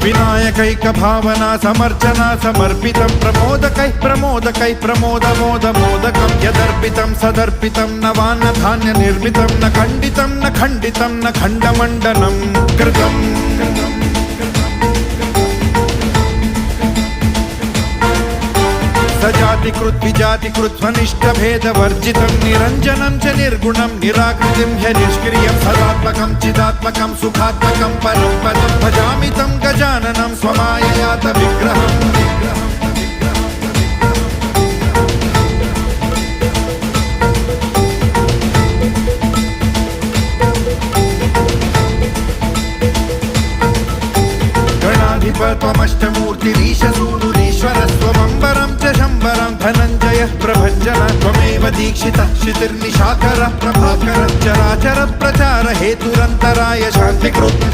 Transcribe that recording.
विनायकैक भावना समर्चना समर्पितं प्रमोदकै प्रमोदकै प्रमोदमोदमोदकं यदर्पितं सदर्पितं नवान्न धान्य निर्मितं न खण्डितं न खण्डितं न खण्डमण्डनं कृतम् सजातिकृत विजातिकृत स्वनिष्ठभेदवर्जितं निरञ्जनं च निर्गुणं निराकृतिं ह्यनिष्क्रियं सदात्मकं चिदात्मकं सुखात्मकं परं पदं भजामि तं गजाननं स्वमाययात विग्रहम् गणाधिपत्वमष्टमूर्तिरीशसूनुरीश्वरस्त्वमम्बरं च शम्बरं धनञ्जयः प्रभञ्जन त्वमेव दीक्षितः क्षितिर्निशाकरः प्रभाकरः चराचर प्रचार हेतुरन्तराय शान्तिकृत्